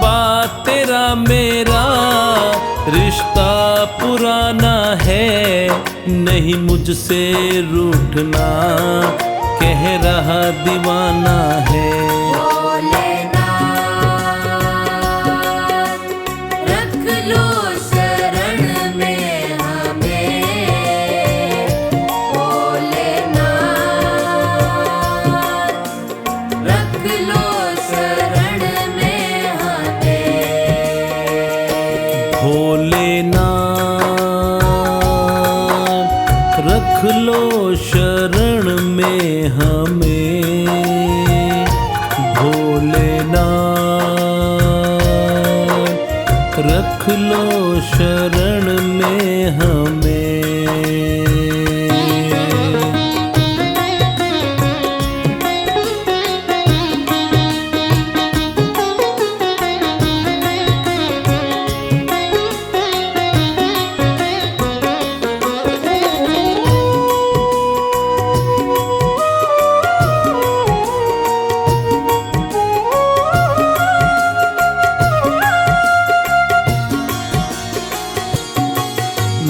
बाबा तेरा मेरा रिश्ता पुराना है, नहीं मुझसे रूठना, कह रहा दीवाना है। रख लो शरण में हमें, भोलेनाथ रख लो शरण में हमें। भोलेनाथ रख लो शरण में हमें, भोलेनाथ रख लो शरण में हमें।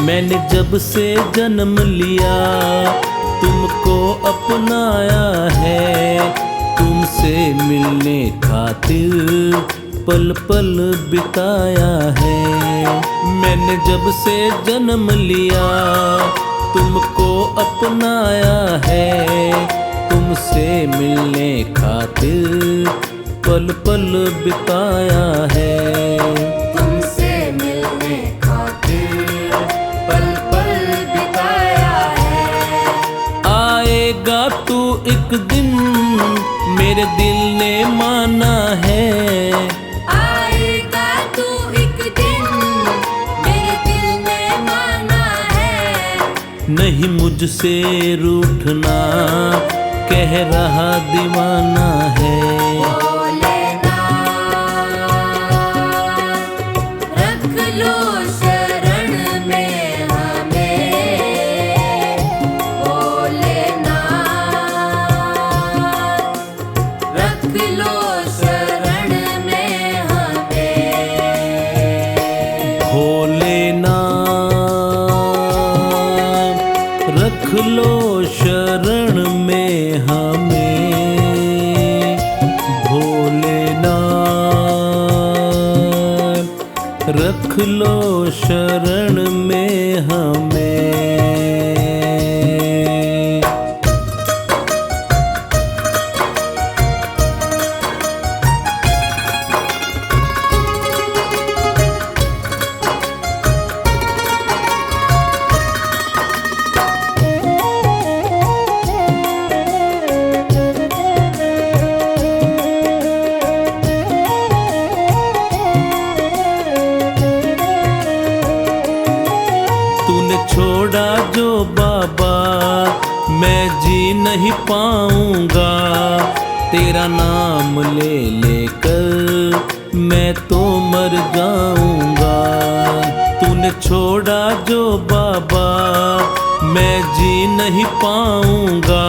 मैंने जब से जन्म लिया तुमको अपनाया है, तुमसे मिलने खातिर पल पल बिताया है। मैंने जब से जन्म लिया तुमको अपनाया है, तुमसे मिलने खातिर पल पल बिताया है। तू एक दिन मेरे दिल ने माना है, आएगा तू एक दिन मेरे दिल ने माना है। नहीं मुझसे रूठना, कह रहा दीवाना है। रख लो शरण में हमें, रख लो शरण में हमें। भोलेनाथ रख लो शरण में हमें, भोलेनाथ रख लो शरण में हमें। छोड़ा जो बाबा मैं जी नहीं पाऊंगा, तेरा नाम ले लेकर मैं तो मर जाऊंगा। तूने छोड़ा जो बाबा मैं जी नहीं पाऊंगा,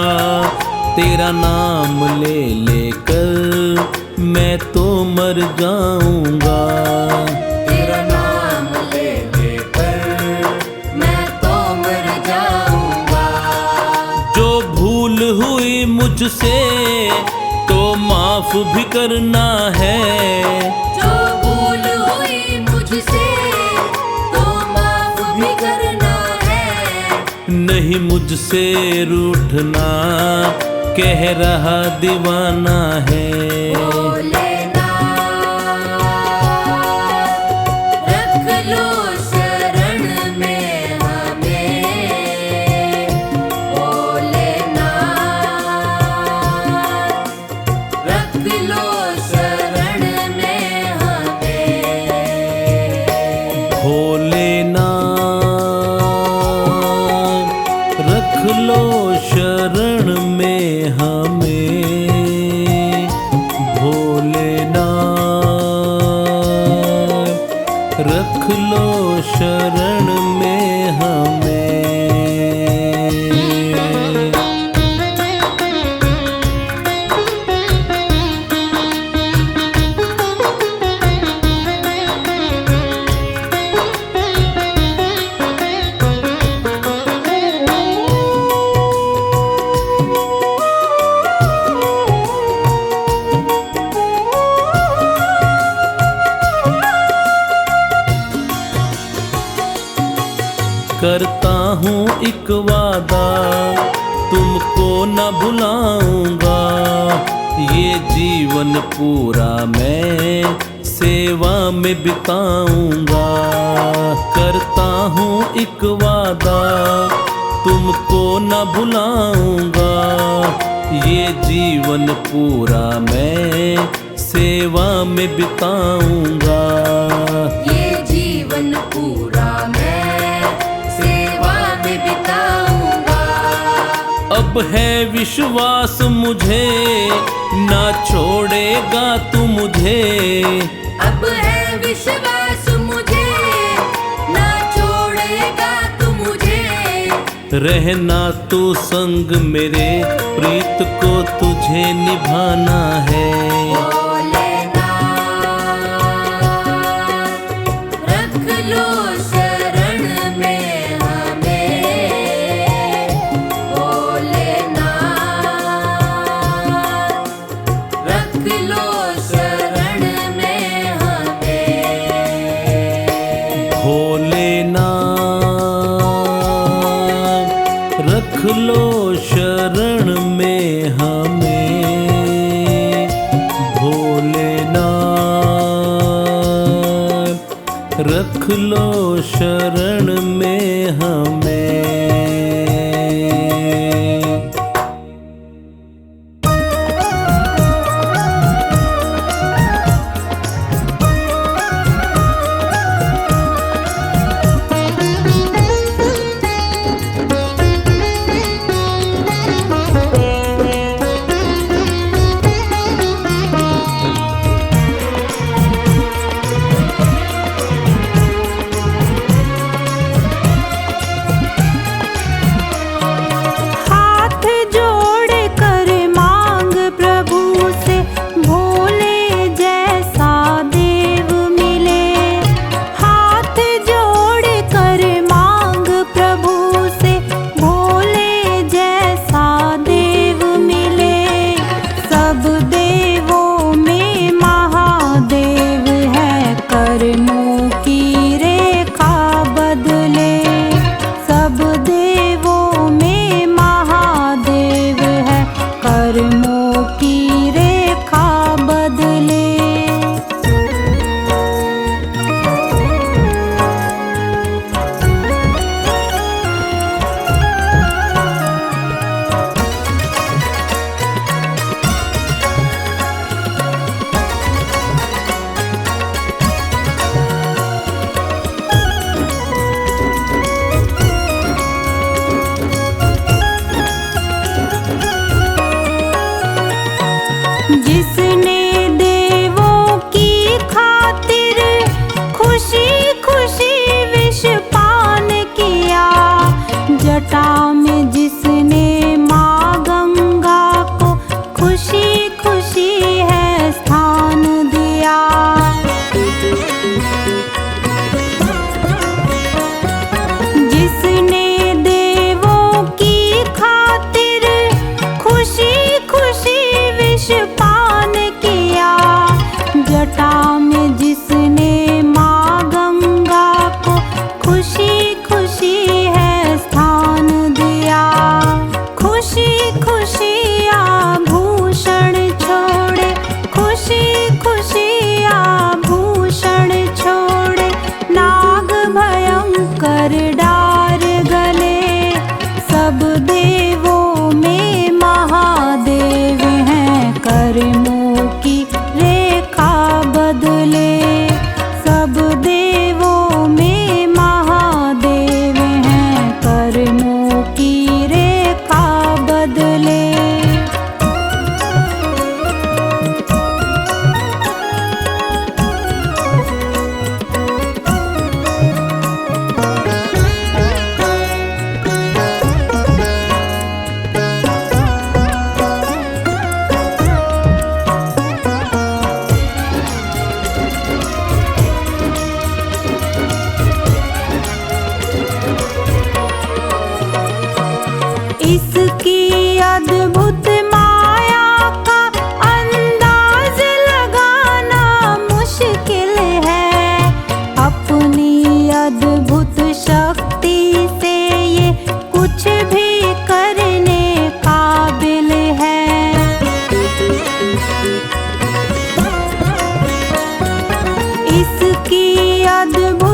तेरा नाम ले लेकर मैं तो मर जाऊंगा। हुई मुझसे तो माफ भी करना है, जो भूल हुई मुझसे तो माफ भी करना है। नहीं मुझसे रूठना, कह रहा दीवाना है। रख लो शरण में हमें, रख लो शरण में हमें। भोलेनाथ रख लो शरण में हमें, भोलेनाथ रख लो शरण में हमें। करता हूँ एक वादा, तुमको न भुलाऊंगा। ये जीवन पूरा मैं सेवा में बिताऊंगा। करता हूँ एक वादा, तुमको न भुलाऊंगा। ये जीवन पूरा मैं सेवा में बिताऊंगा। ये जीवन पूरा मैं सेवा में बिताऊंगा। अब है विश्वास मुझे, ना छोड़ेगा तू मुझे। अब है विश्वास मुझे, ना छोड़ेगा तू मुझे। रहना तू संग मेरे, प्रीत को तुझे निभाना है। भोलेनाथ, रख लो शरण में हमें। भोलेनाथ, रख लो शरण में हमें। भोलेनाथ, रख लो शरण में हमें। भोलेनाथ, रख लो शरण में हमें। हाथ जोड़ कर मांग प्रभु से, भोले जैसा देव मिले। हाथ जोड़ कर मांग प्रभु से, भोले जैसा देव मिले। सब देवों में महादेव है, कर्मों की रेखा बदले। सब देवों में महादेव है, कर्मों की रेखा बदले।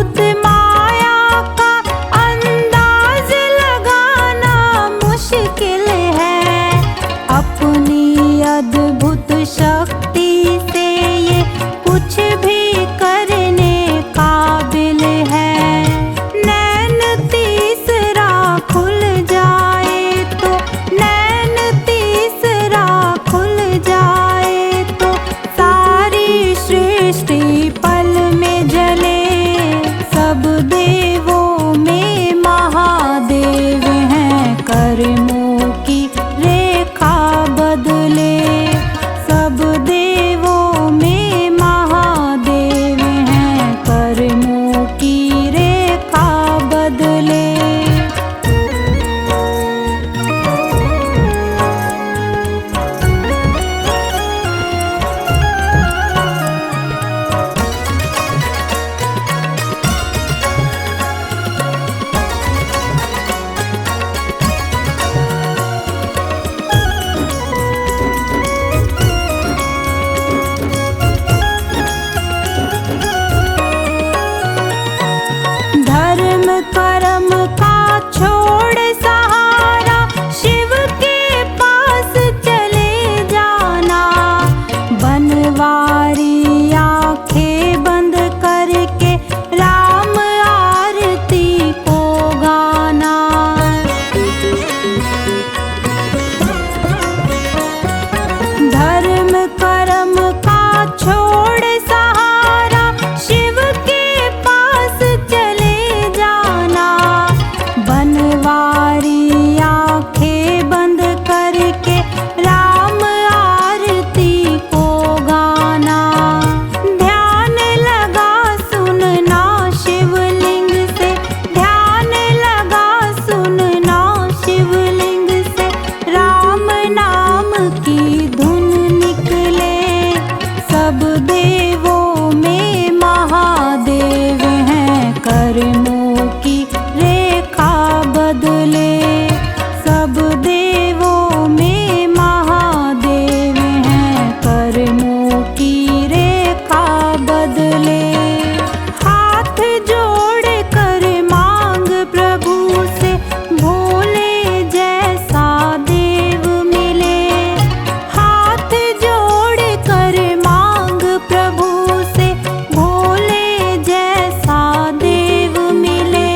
अद्भुत माया का अंदाज लगाना मुश्किल है। अपनी अद्भुत शक्ति से ये कुछ भी करने काबिल है। नैन तीसरा खुल जाए तो, नैन तीसरा खुल जाए तो सारी सृष्टि पल में जले। सब देवों में महादेव हैं, कर्मों की रेखा बदले। सब देवों में महादेव हैं, कर्मों की रेखा बदले। धर्म कर्म का छोड़ सहारा शिव के पास चले जाना। बनवारी आंखें बंद करके राम आरती को गाना। धर्म कर्म का छोड़ सहारा शिव के पास चले जाना। बनवारी आंखें बंद करके राम आरती को गाना। ध्यान लगा सुनना शिवलिंग से, ध्यान लगा सुनना शिवलिंग से राम नाम की धुन निकले। सब देवों में महादेव हैं, कर्मों की रेखा बदले। सब देवों में महादेव हैं, कर्मों की रेखा बदले। हाथ जोड़ कर मांग प्रभु से, भोले जैसा देव मिले। हाथ जोड़ कर मांग प्रभु से, भोले जैसा देव मिले।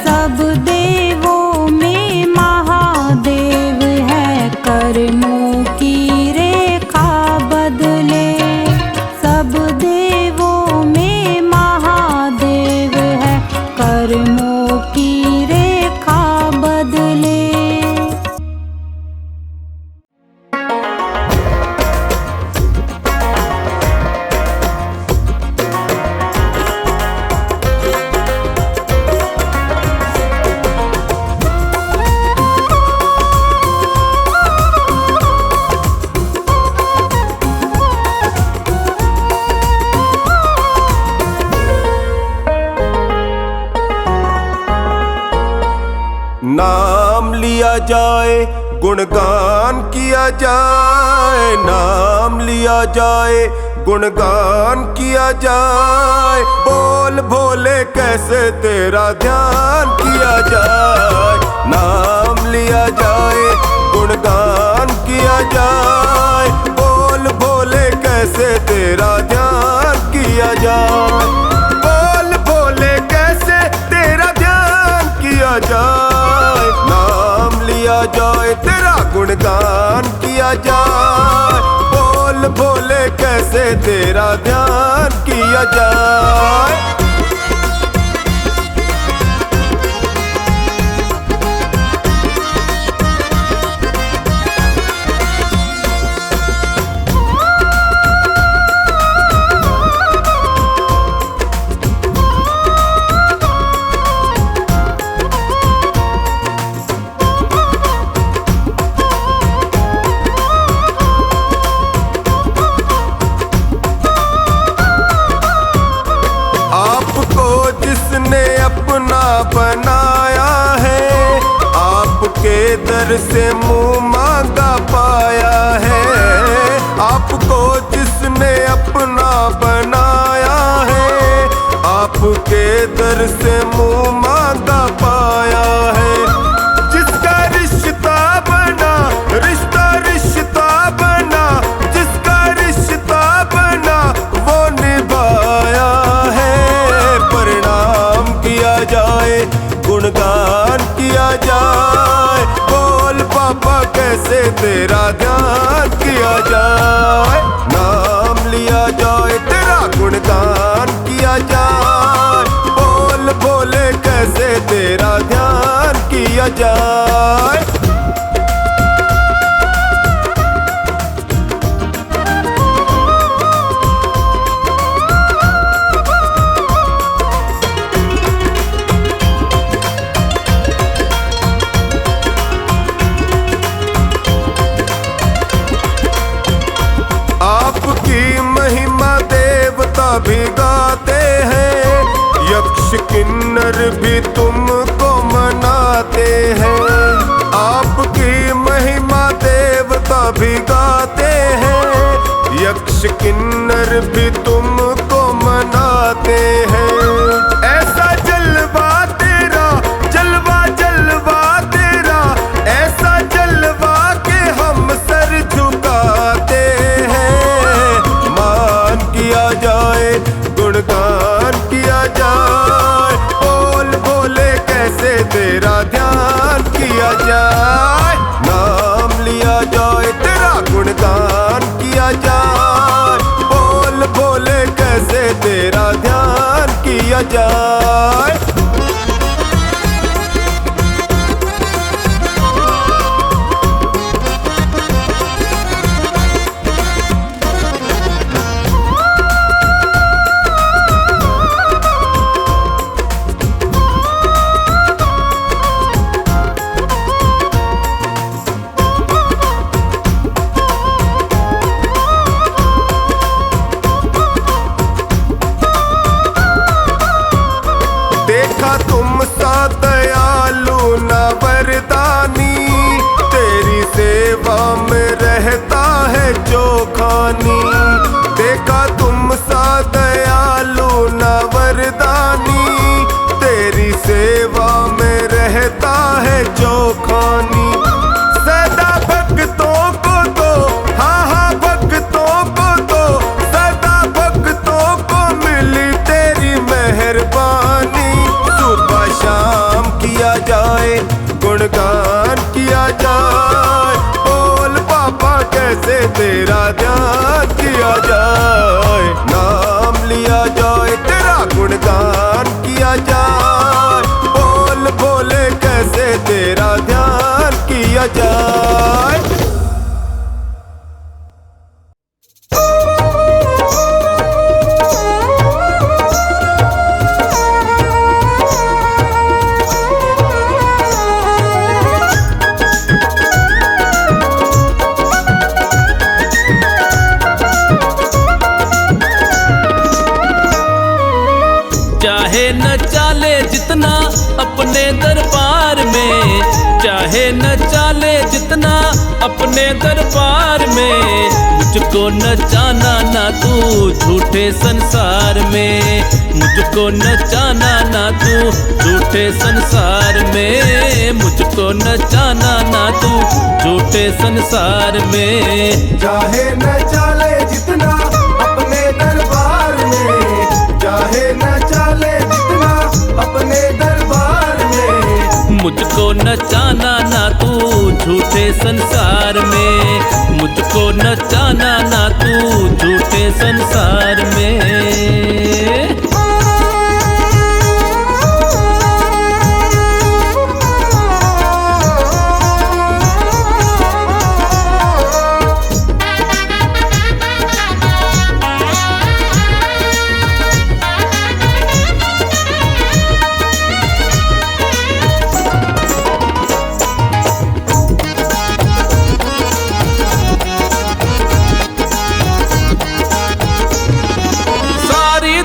सब देवों में महादेव है, कर्मों की रेखा बदले। सब देवों में महादेव है, कर्मों की रेखा बदले। नाम लिया जाए गुणगान किया जाए, नाम लिया जाए गुणगान किया जाए। बोल भोले कैसे तेरा ध्यान किया जाए। नाम लिया जाए गुणगान किया जाए। बोल भोले कैसे तेरा ध्यान किया जाए। बोल भोले कैसे तेरा ध्यान किया जाए। नाम लिया जाए तेरा गुणगान किया जाए। बोल भोले कैसे तेरा ध्यान किया जाए। बनाया है, आपके दर से मुँह मांगा पाया है। आपको जिसने अपना बनाया है, आपके दर से मुंह मांगा पाया है। जिसका रिश्ता बना, रिश्ता रिश्ता बना, जिसका रिश्ता बना वो निभाया है। प्रणाम किया जाए, गुणगान किया जाए, बोल पापा कैसे तेरा ध्यान किया जाए। नाम लिया जाए, तेरा गुणगान किया जाए, बोल बोले कैसे तेरा ध्यान किया जाए। आपकी महिमा देवता भी गाते हैं, यक्ष किन्नर भी तुमको मनाते हैं। आपकी महिमा देवता भी गाते हैं, यक्ष किन्नर भी तुमको मनाते हैं। ऐसा जलवा तेरा, जलवा जलवा तेरा, ऐसा जलवा के हम सर झुकाते हैं। मान किया जाए, गुणगान किया जाए, बोल बोले कैसे तेरा ध्यान किया जाए। नाम लिया जाए, तेरा गुणगान किया जाए, बोल बोले कैसे तेरा ध्यान किया जाए। देखा तुम सा दयालु न वरदानी, तेरी सेवा में रहता है जो खानी। देखा तुम सा दयालु न वरदानी, तेरी सेवा में रहता है जो खानी। सदा भक्तों को दो, हाँ हाँ भक्तों को दो, सदा भक्तों को मिली तेरी मेहरबानी। सुबह शाम किया जाए, गुणगान किया जाए, बोल पापा कैसे तेरा ध्यान किया जाए। नाम लिया जाए, तेरा गुणगान किया जाए, बोल बोले कैसे तेरा ध्यान किया जाए। चाहे न चाले जितना अपने दरबार में, चाहे न चाले जितना अपने दरबार में, मुझको न जाना ना तू झूठे संसार में, मुझको न जाना ना तू झूठे संसार में, मुझको न जाना ना तू झूठे संसार में। चाहे न चाले जितना अपने दरबार में, चाहे न चाले जितना अपने दरबार में, मुझको न जाना ना तू झूठे संसार में, मुझको न जाना ना तू झूठे संसार में।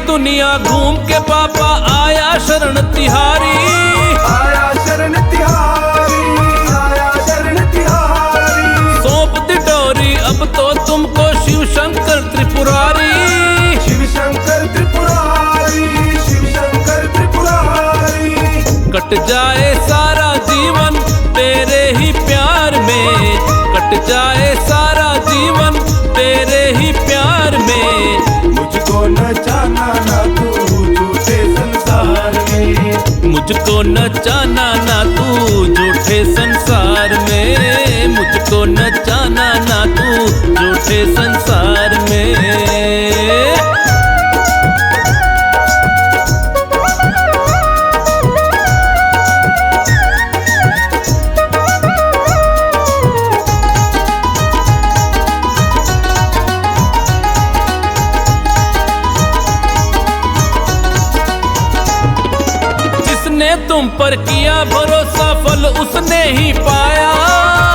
दुनिया घूम के पापा आया शरण तिहारी, आया शरण तिहारी, आया शरण तिहारी। सौंप दी डोरी अब तो तुमको शिव शंकर त्रिपुरारी, शिव शंकर त्रिपुरारी, शिव शंकर त्रिपुरारी। मुझको नचाना ना तू झूठे संसार में, मुझको नचाना ना तू झूठे संसार में। तुम पर किया भरोसा फल उसने ही पाया,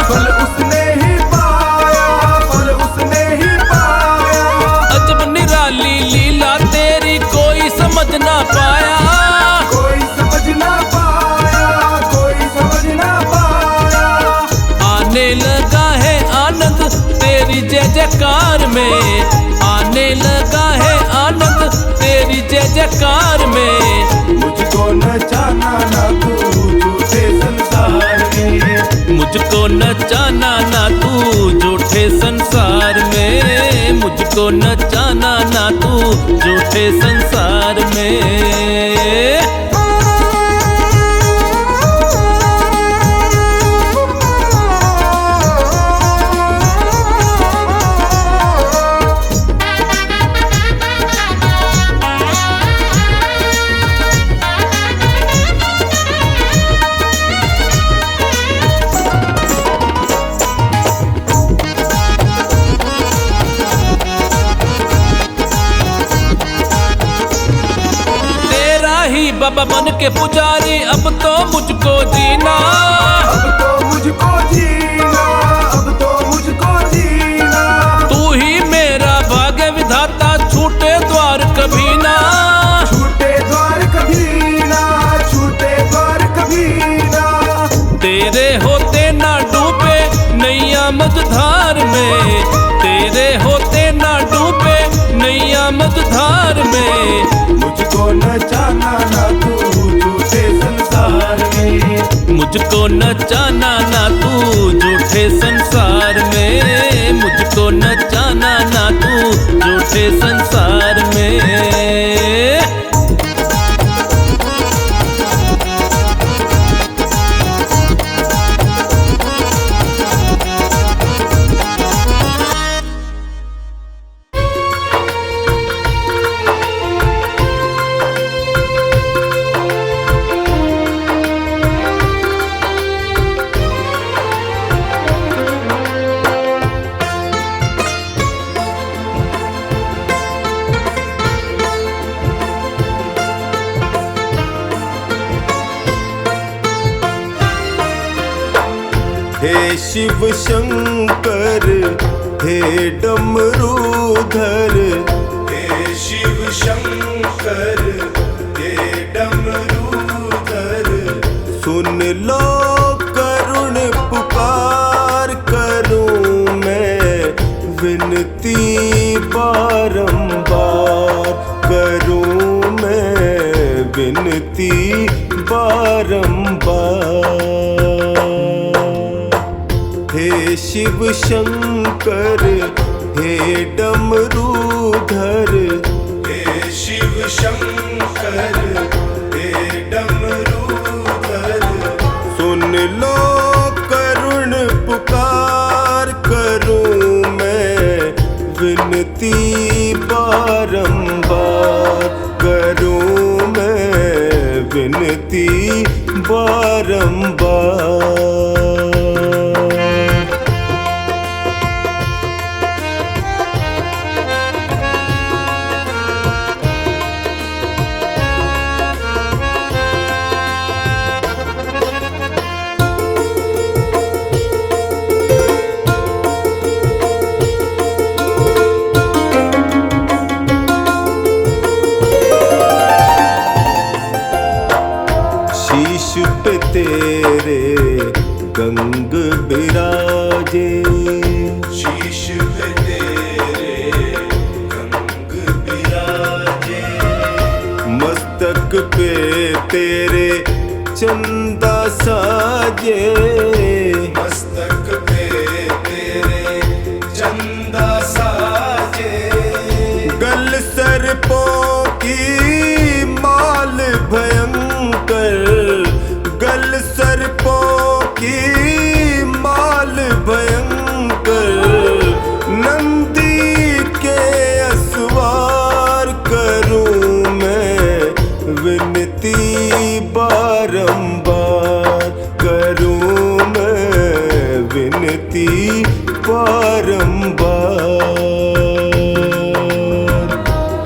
फल उसने ही पाया, फल उसने ही पाया। अजब निराली लीला तेरी कोई समझ ना पाया, कोई समझ ना पाया, कोई समझ ना पाया। आने लगा है आनंद तेरी जय जयकार में, आने लगा है आनंद तेरी जय जयकार में। मुझको नचाना ना तू झूठे संसार में, मुझको नचाना ना तू झूठे संसार में, मुझको नचाना ना तू झूठे संसार में। बाबा बन के पुजारी अब तो मुझको जीना, अब तो मुझको जीना, अब तो मुझको जीना। तू ही मेरा भाग्य विधाता छूटे द्वार कभी ना, छूटे द्वार कभी ना, छूटे द्वार कभी ना। तेरे होते ना डूबे नैया मझधार में, तेरे होते ना डूबे नैया मझधार में। मुझको नचाना ना तू झूठे संसार में, मुझको नचाना ना तू झूठे संसार में, मुझको नचाना ना तू झूठे संसार में। हे शिव शंकर हे डमरूधर, हे शिव शंकर हे डमरूधर। सुन लो करुण पुकार करूं मैं विनती बारंबार, करूं मैं विनती बारंबार। हे शिव शंकर हे डमरूधर, हे शिव शंकर हे डमरूधर। सुन लो करुण पुकार करूं मैं विनती बारंबार, करूं मैं विनती बारंबार। तेरे गंग बिराजे, शीश पे तेरे गंग बिराजे। मस्तक पे तेरे चंदा साजे, मस्तक पे तेरे चंदा साजे। गल सर्पों की माल भयंकर, बारंबार करूं मैं विनती बारंबार।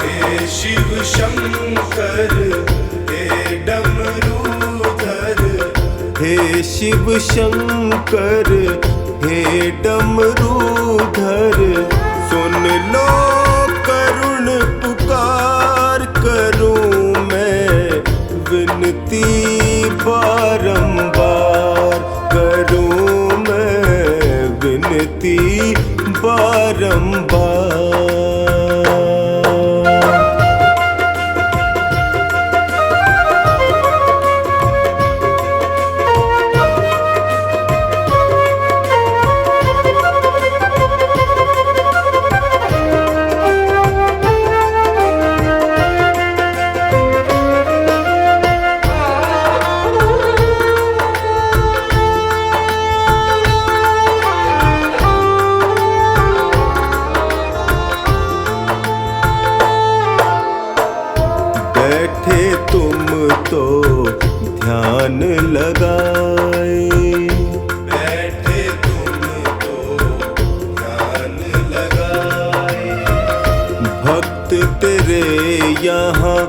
हे शिव शंकर हे डमरूधर, हे शिव शंकर हे डमरूधर, सुन लो करुण पुकार करूं मैं विनती बारंबार करूं मैं विनती बारंबार। बैठे तुम तो ध्यान लगाए, बैठे तुम तो ध्यान लगाए, भक्त तेरे यहाँ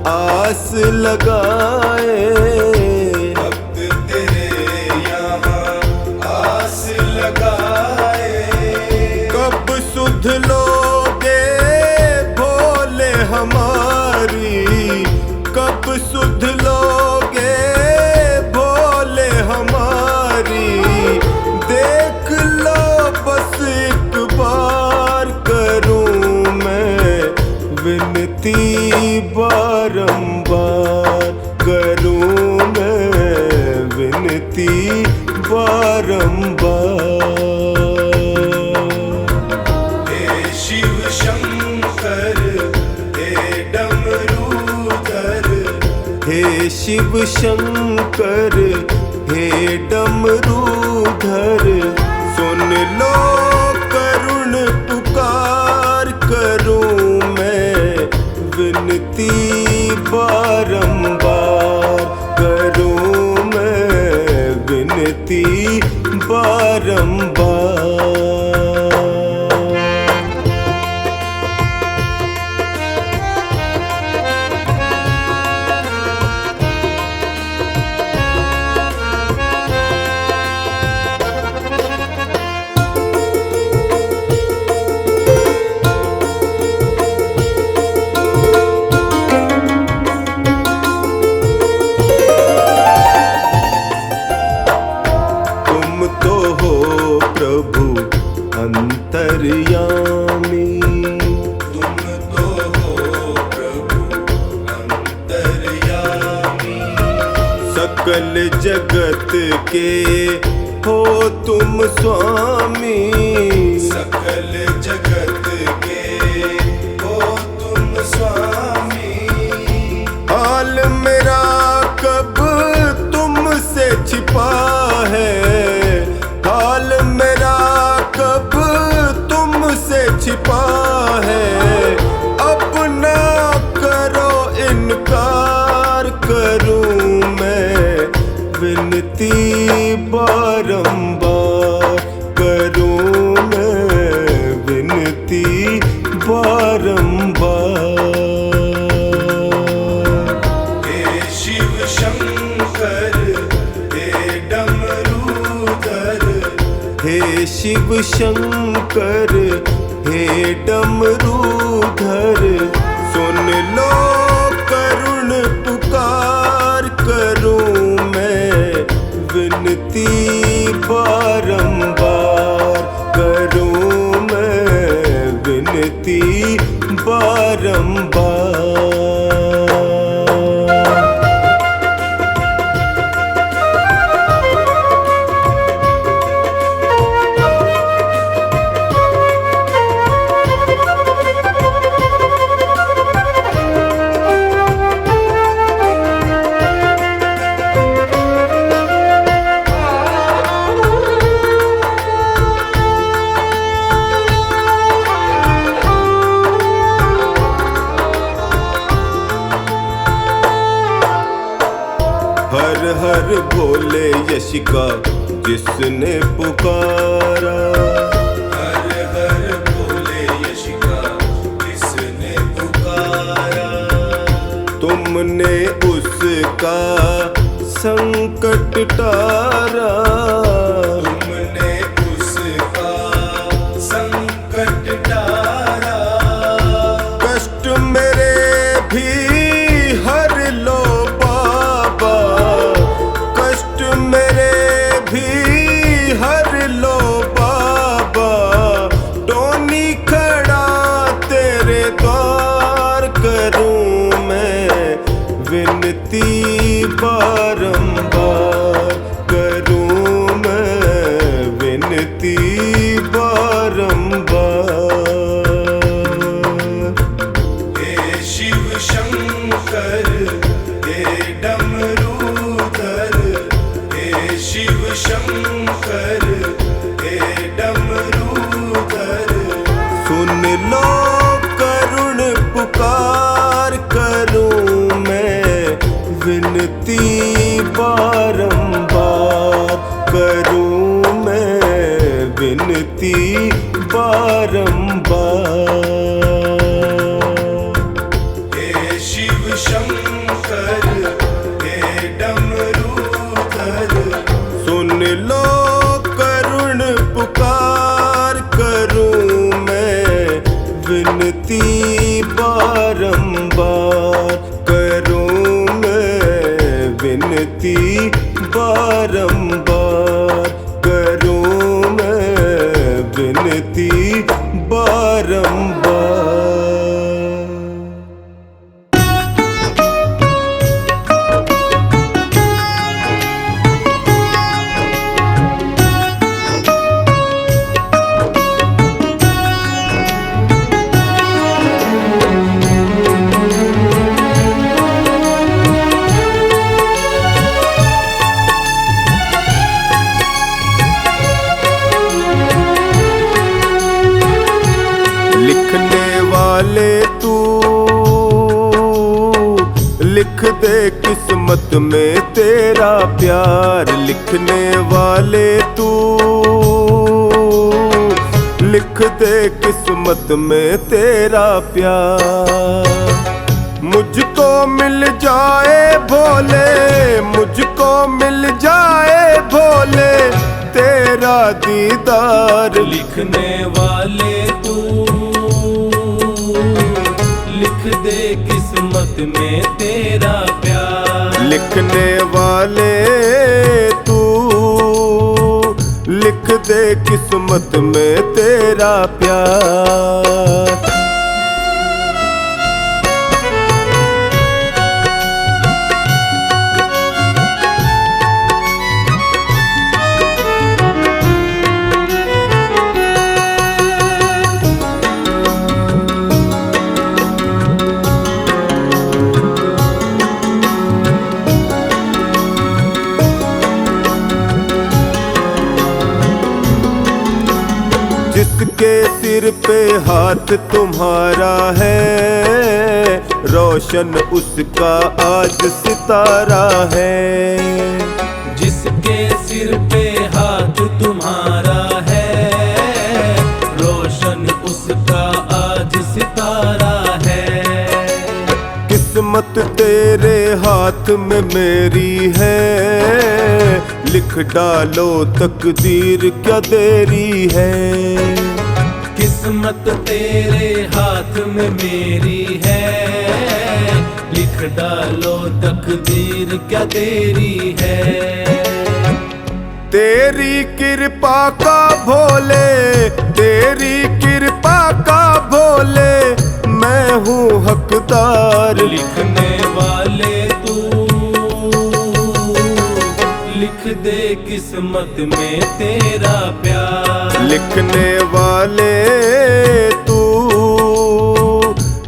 आस लगाए, भक्त तेरे यहाँ आस लगाए। कब सुध लोगे भोले हमारी, कब सुध लोगे भोले हमारी, देख लो बस एक बार करूं मैं विनती बारंबार करूं मैं विनती बारंबार। हे शिव शंकर हे डमरूधर, हे शिव शंकर हे डमरूधर, सुन लो करुण पुकार करूं मैं विनती बारंबार करूं मैं विनती बारंबार। प्रभु अंतर्यामी, तुम तो हो प्रभु अंतर्यामी, सकल जगत के हो तुम स्वामी, सकल जगत के हो तुम स्वामी। हाल मेरा कब तुमसे छिपा है, हाल मेरा कब तुमसे छिपा है, अपना करो इनकार करूं मैं विनती बारंबार करूं मैं विनती बारंबार। हे शिव शंकर हे डमरूधर, हे शिव शंकर हे डमरूधर, सुन लो करुण पुकार करूं मैं विनती बारंबार करूं मैं विनती बारंबार। हर भोले यश का जिसने पुकारा, हर हर भोले यश का जिसने पुकारा, तुमने उसका संकट टारा, तुमने उसका संकट टारा। कष्ट मेरे भी हर लो बाबा, कष्ट मेरे भी हर लो बाबा, टोनी खड़ा तेरे द्वार करूं मैं विनती बारंबार, करूं मैं विनती बारंबार। हे शिव शंकर हे डमरूधर, हे शिव शंकर हे डमरूधर, सुन लो करुण पुकार, करूं मैं विनती बारंबार, करूं मैं विनती बारंबार। हे शिव शंकर हे डमरूधर, सुन लो करुण पुकार, करूं मैं विनती बारंबार, करूं मैं विनती बारंबार, करूं मैं विनती बारंबार। लिखने वाले तू लिख दे किस्मत में तेरा प्यार, लिखने वाले तू लिख दे किस्मत में तेरा प्यार। मुझको मिल जाए भोले, मुझको मिल जाए भोले तेरा दीदार, लिखने वाले तू लिख दे किस्मत में तेरा प्यार, लिखने वाले तू लिख दे किस्मत में तेरा प्यार। जिसके सिर पे हाथ तुम्हारा है, रोशन उसका आज सितारा है। जिसके सिर पे हाथ तुम्हारा है, रोशन उसका आज सितारा है। किस्मत तेरे हाथ में मेरी है, लिख डालो तकदीर क्या देरी है। किस्मत तेरे हाथ में मेरी है, लिख डालो तकदीर क्या देरी है। तेरी कृपा का भोले, तेरी कृपा का भोले मैं हूँ हकदार। लिखने वाले तू लिख दे किस्मत में तेरा प्यार, लिखने वाले तू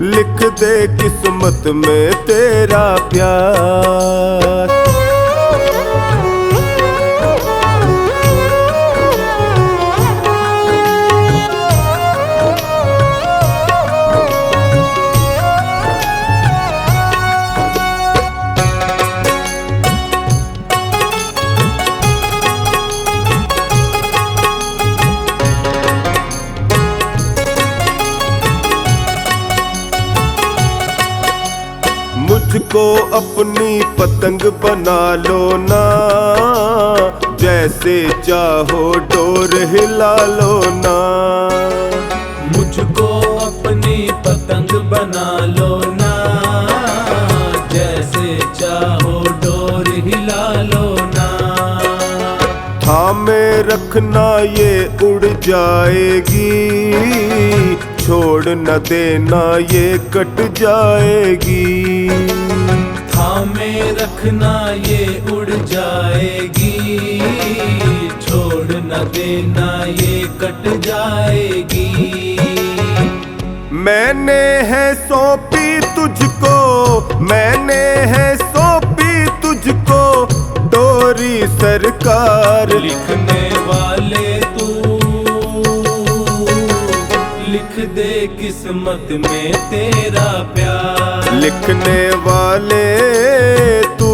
लिख दे किस्मत में तेरा प्यार। मुझको अपनी पतंग बना लो ना, जैसे चाहो डोर हिला लो ना। मुझको अपनी पतंग बना लो ना, जैसे चाहो डोर हिला लो ना। थामे रखना ये उड़ जाएगी, छोड़ न देना ये कट जाएगी। थामे रखना ये उड़ जाएगी, छोड़ न देना ये कट जाएगी। मैंने है सौंपी तुझको, मैंने है सौंपी तुझको डोरी सरकार। लिखने वाले तू लिख दे किस्मत में तेरा प्यार। लिखने वाले तू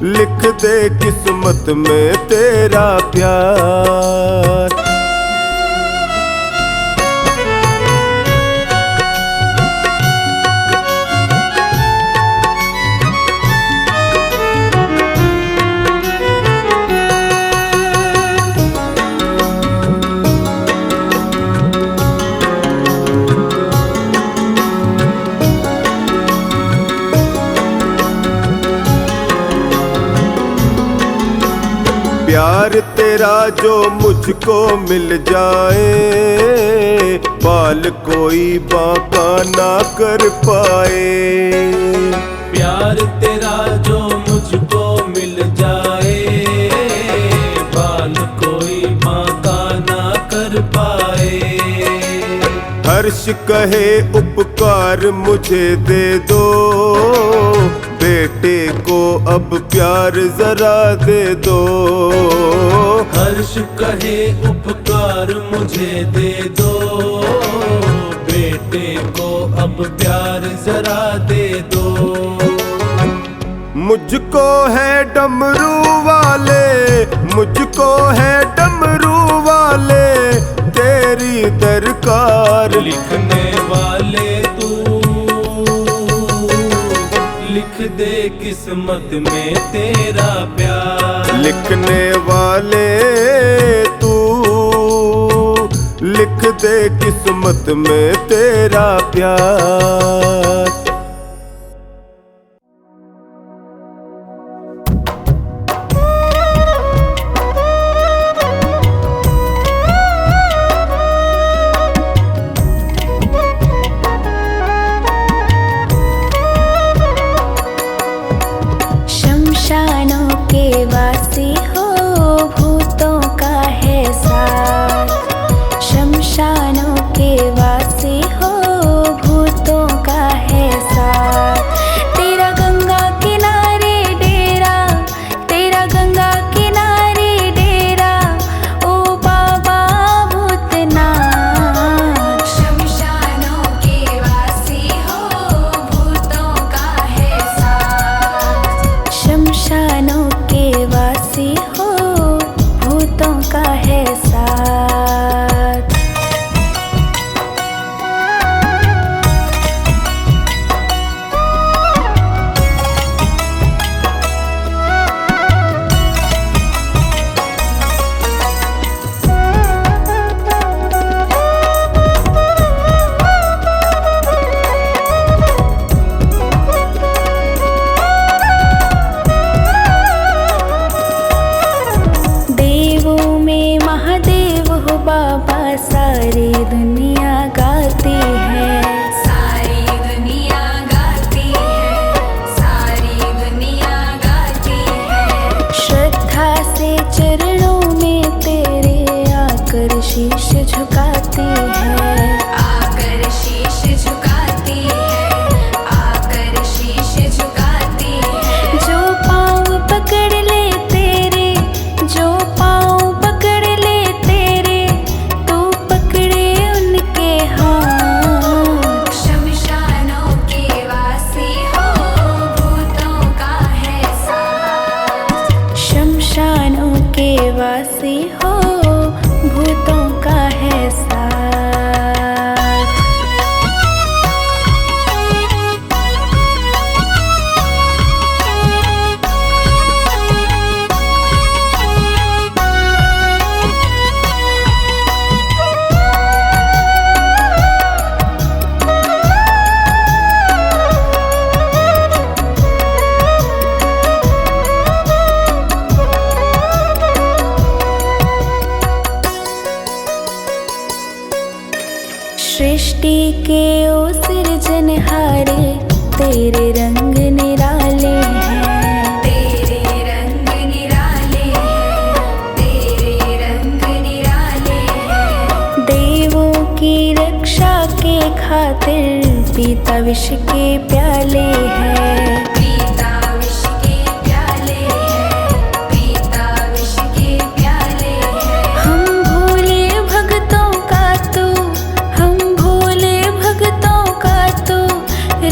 लिख दे किस्मत में तेरा प्यार। प्यार तेरा जो मुझको मिल जाए, बाल कोई बांका ना कर पाए। प्यार तेरा जो मुझको मिल जाए, बाल कोई बांका ना कर पाए। हर्ष कहे उपकार मुझे दे दो, बेटे को अब प्यार जरा दे दो। हर्ष कहे उपकार मुझे दे दो, बेटे को अब प्यार जरा दे दो। मुझको है डमरू वाले, मुझको है डमरू वाले तेरी दरकार। लिखने वाले तू लिख दे किस्मत में तेरा प्यार। लिखने वाले तू लिख दे किस्मत में तेरा प्यार। शमशानों के वासी हो भूतों का है साथ। शमशानों के वासी हो भूतों का है साथ। तेरा गंगा किनारे डेरा, तेरा गंगा किनारे डेरा, ओ बाबा भूतनाथ। शमशानों के वासी हो भूतों का है साथ। शमशानों के वासी हो भूतों का है साथ। देवों में महादेव हो बाबा, सारी दुनिया गाती है। सारी दुनिया गाती है, सारी दुनिया गाती है। श्रद्धा से चरणों में तेरे आकर शीश झुकाती है। आकर शीश झुकाती है, आकर शीश झुकाती है। जो पाँव पकड़ ले तेरे, जो पाँव पकड़ ले तेरे, तू पकड़े उनके हाथ। शमशानों के वासी हो भूतों का है साथ। शमशानों के वासी हो भूतों का है साथ। विष के प्याले हैं। पीता विष के प्याले हैं, पीता विष के प्याले हैं। हम भोले भक्तों का तू, हम भोले भक्तों का तू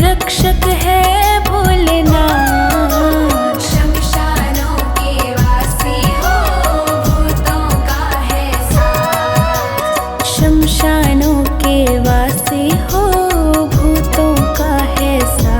रक्षक है भोलेनाथ। शमशानों के वासी हो, भूतों का है साथ। शमशानों के वासी हो, भूतों का है साथ।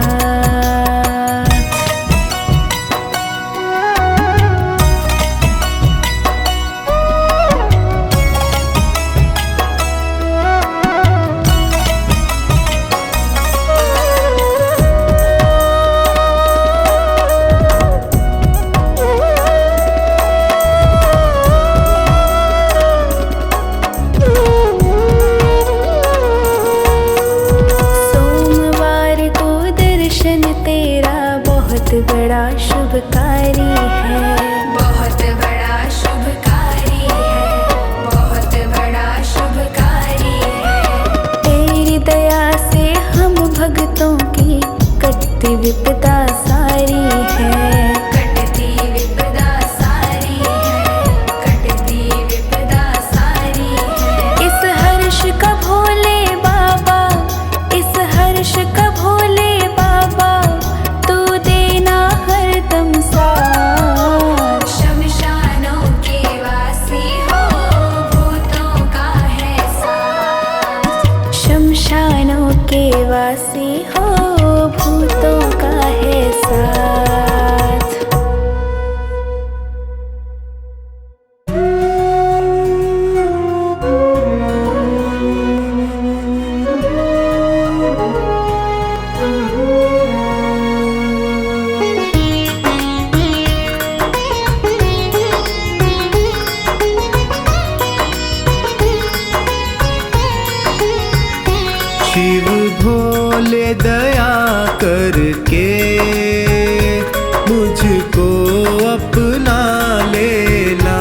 सोमवार को दर्शन तेरा बहुत बड़ा शुभकारी है। बहुत बड़ा शुभकारी है, बहुत बड़ा शुभकारी है। तेरी दया से हम भक्तों की कटती विपदा सारी है। कटती विपदा सारी है, कटती विपदा सारी है। इस हर्ष का भोले बाबा, इस हर्ष का भोले बाबा तू देना हरदम साथ। शमशानों के वासी हो, भूतों का है साथ। शमशानों के वासी हो, भूतों का है साथ। शिव भोले दया करके मुझको अपना लेना।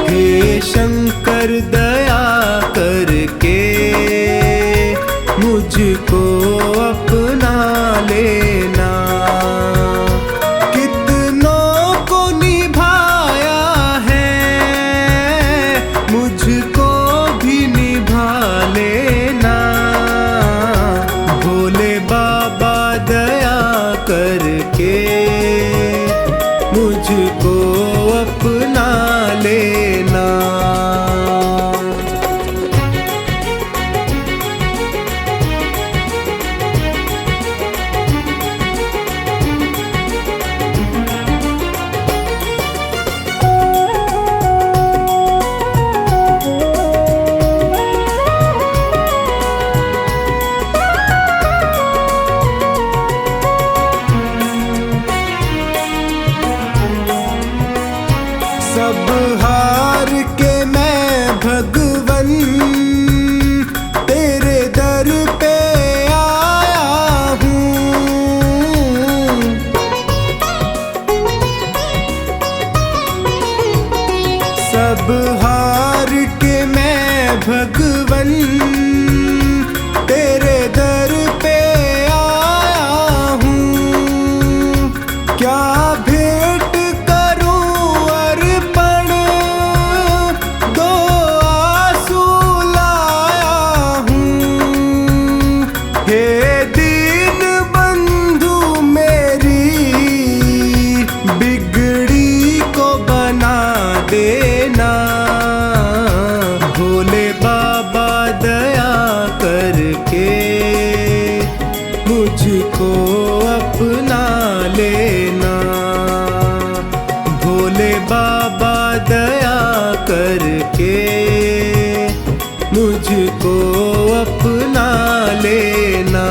हे शंकर दया करके मुझको अपना लेना। कितनों को निभाया है, मुझको भी निभा लेना। भोले बाबा दया करके मुझको अपना लेना। सब हार के मैं भगवन तेरे दर पे आया हूँ। सब हार के मैं भगवन तेरे दर पे आया हूँ। क्या भेंट करूं अर्पण, दो आंसू लाया हूँ। हे दीन बंधु मेरी बिगड़ी को बना देना। भोले बाबा दया करके मुझको अपना लेना। भोले बाबा दया करके मुझको अपना लेना।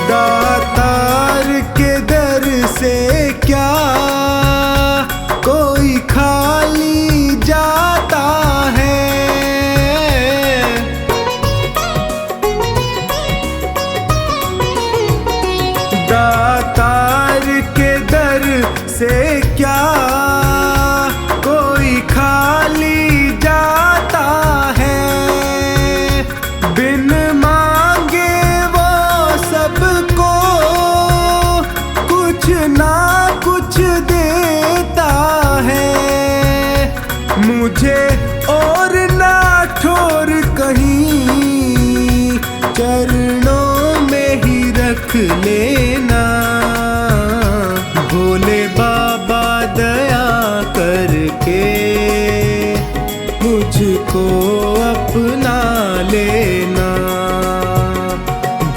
दातार के दर से क्या और ना ठोर कहीं, चरणों में ही रख लेना। भोले बाबा दया करके मुझको अपना लेना।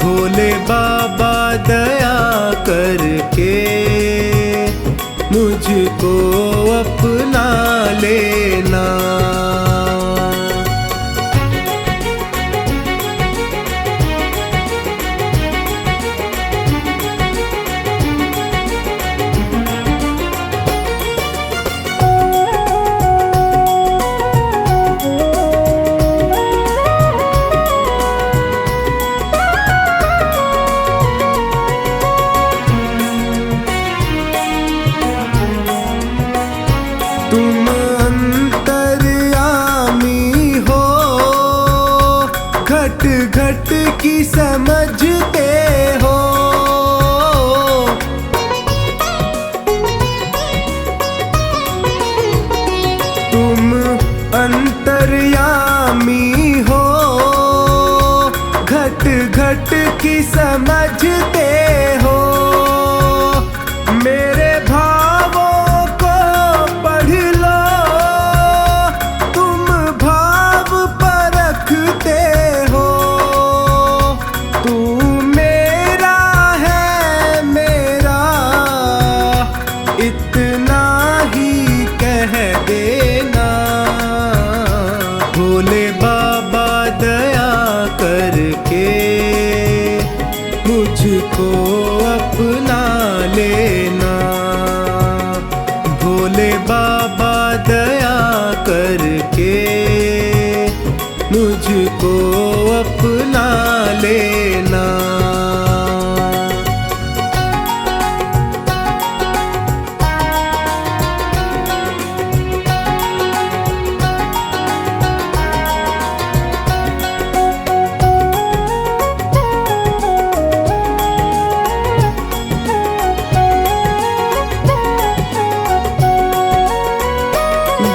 भोले बाबा दया करके मुझको अपना लेना। तुम अंतर्यामी हो, घट घट की समझते हो। तुम अंतर्यामी हो, घट घट की समझते हो। मेरे भावों को पढ़ लो, तुम भाव परखते हो। तू मेरा है मेरा, इतना ही कह देना। भोले बाबा दया करके मुझको अपना लेना। भोले बाबा दया करके मुझको अपना लेना।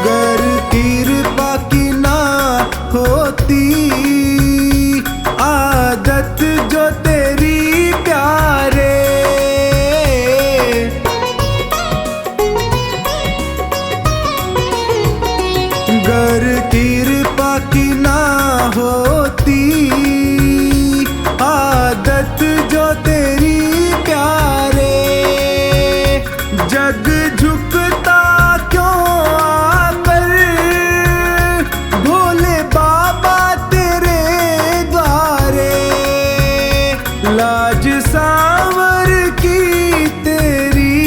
गर कृपा की ना होती, आदत जो तेरी प्यारे। गर कृपा की ना होती, आदत जो तेरी प्यारे। जग झुकता क्यों आकर, भोले बाबा तेरे द्वारे। लाज सांवर की तेरी,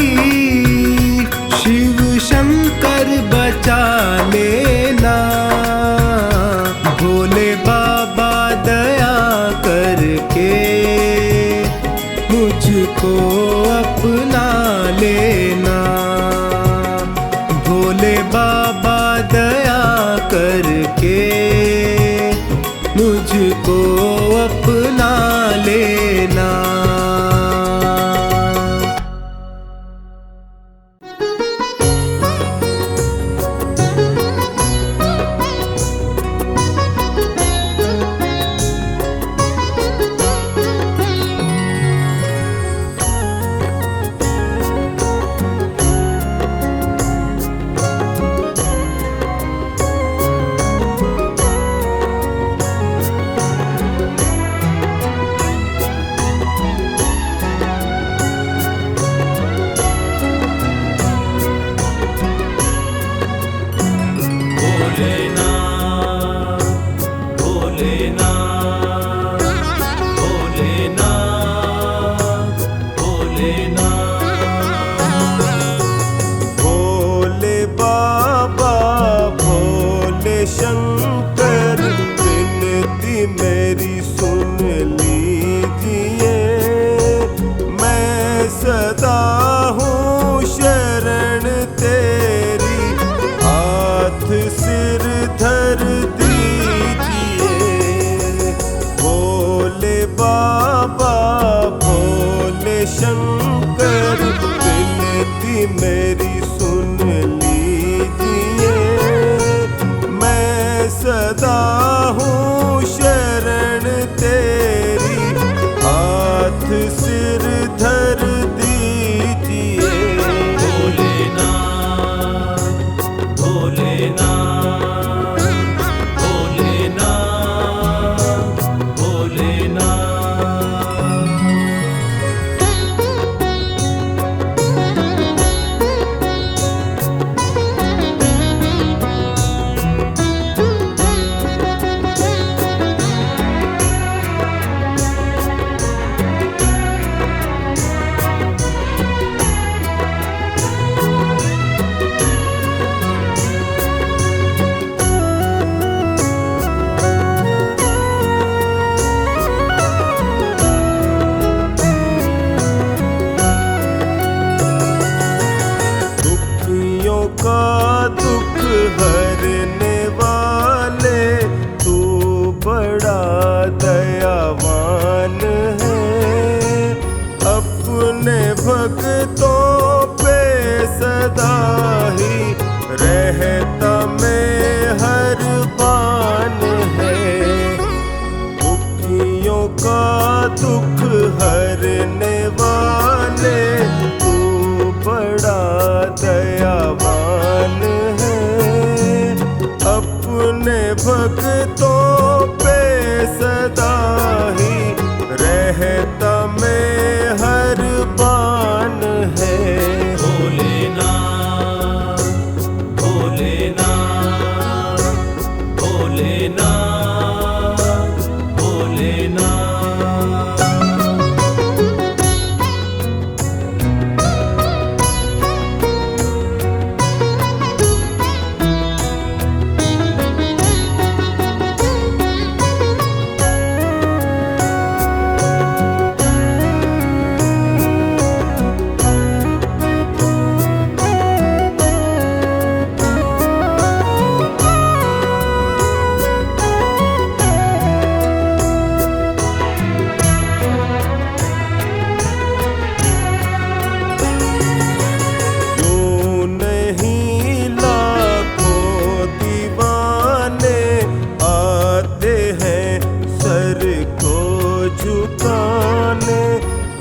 शिव शंकर बचा लेना। भोले बाबा दया करके मुझको अपना लेना। भोले बाबा दया करके मुझको अपना लेना। शंकर विनती मेरी सुन लीजिए, मैं सदा हूँ शरण तेरी, हाथ सिर धर दीजिए। भोले बाबा भोले शंकर विनती मेरी सुन लीजिए, मैं सदा हूँ शरण तेरी, हाथ सिर धर दीजिए। भोलेनाथ भोलेनाथ भोलेनाथ भोलेनाथ। दुखियों का दुख हरने वाले तू बड़ा दयावान है, अपने भक्तों पे सदा ही रहता मेहरबान है। दुखियों का दुख हरने वाले तू बड़ा दयावान है, अपने भक्तों पे सदा ही रहता मेहरबान है। भोलेनाथ भोलेनाथ भोलेनाथ भोलेनाथ। यूं नहीं लाखों दीवाने आते हैं सर को झुकाने,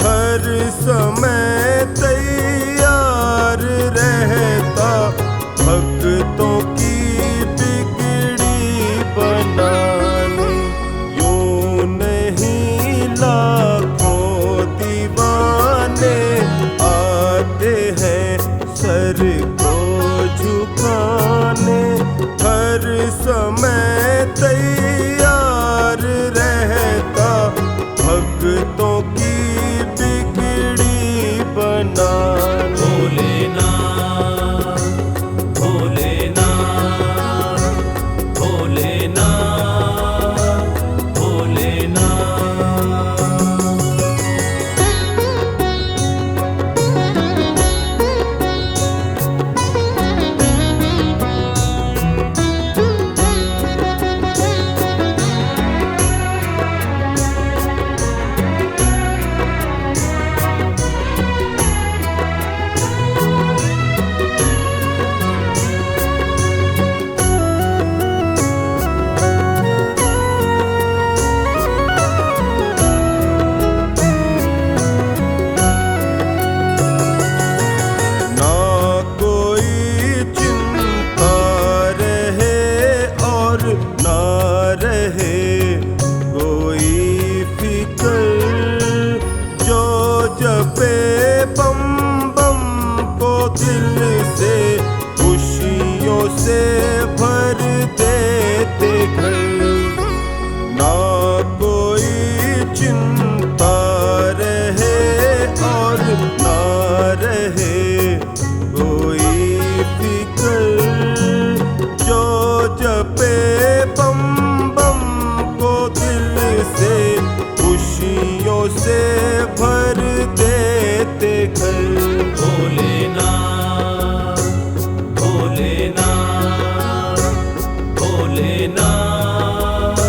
हर समय तैयार रहता भक्तों की बिगड़ी बनाने। यूं नहीं लाखों दीवाने आते हैं सर को झुकाने, हर समय तैयार रहता भक्तों की बिगड़ी बनाने। भोलेनाथ भोलेनाथ भोलेनाथ भोलेनाथ। ना कोई चिंता रहे और ना रहे कोई फिक्र, जो जपे बम बम को दिल से खुशियों से भर देते घर। ना कोई चिंता रहे और ना रहे कोई फिक्र, जो जपे बम बम को दिल से खुशियों से भर देते घर। भोलेनाथ भोलेनाथ भोलेनाथ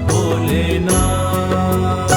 भोलेनाथ।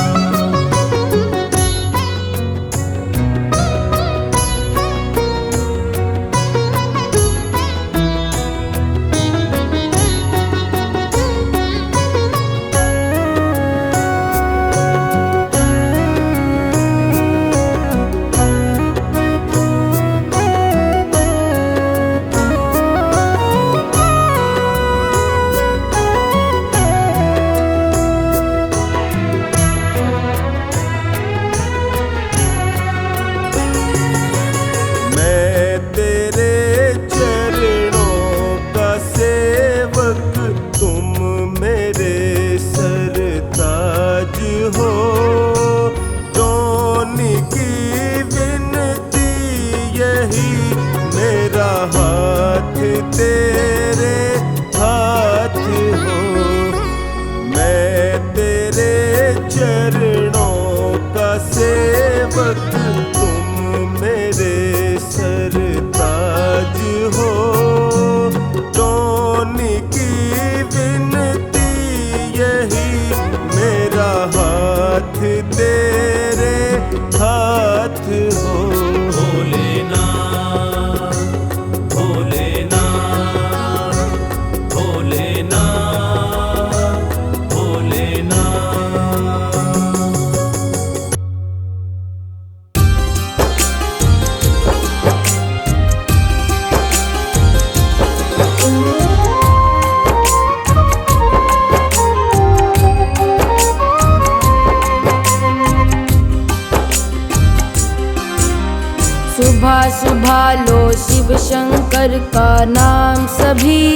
शंकर का नाम सभी।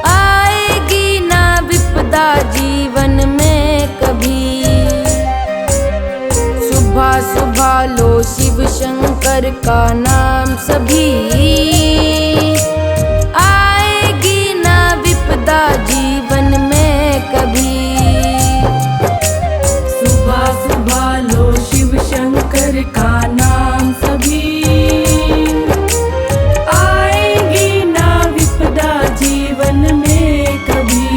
आएगी ना विपदा जीवन में कभी। सुबह सुबह लो शिव शंकर का नाम सभी। आएगी ना विपदा जीवन में कभी। सुबह सुबह लो शिव शंकर का नाम सभी। आएगी ना विपदा जीवन में कभी।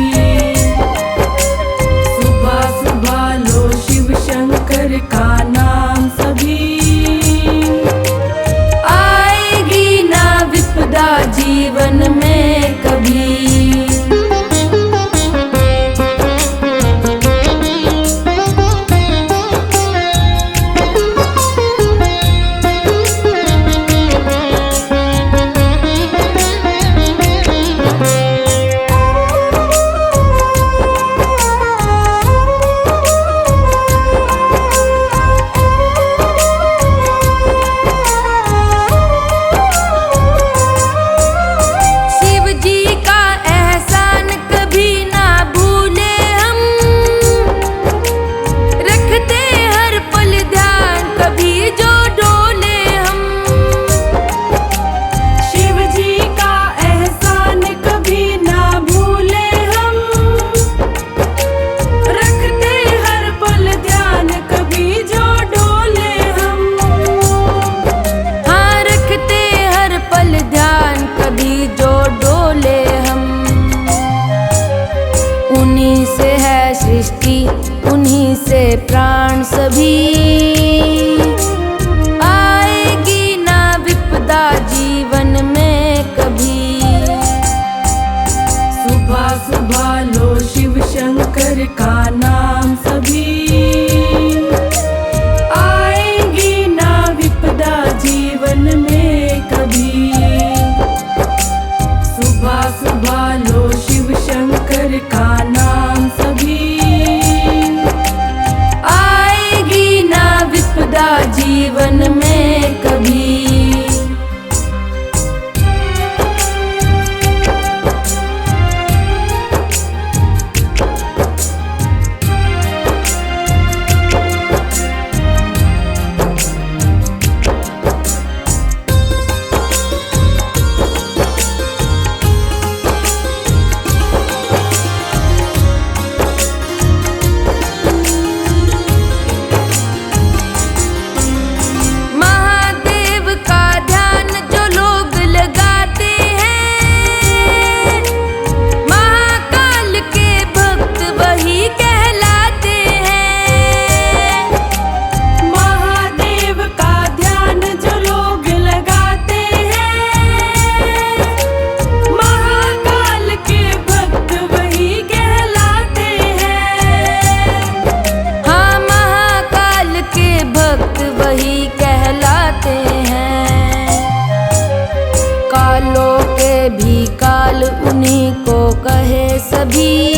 सुबह सुबह लो शिव शंकर का नाम सभी। आएगी ना विपदा जीवन में कभी। उन्हीं से प्राण सभी। आएगी ना विपदा जीवन में कभी। सुबह सुबह लो शिव शंकर का नाम सभी। आएगी ना विपदा जीवन में कभी। सुबह सुबह लो शिव शंकर का नाम सभी। जीवन में कभी। कालों के भी काल उन्हीं को कहे सभी।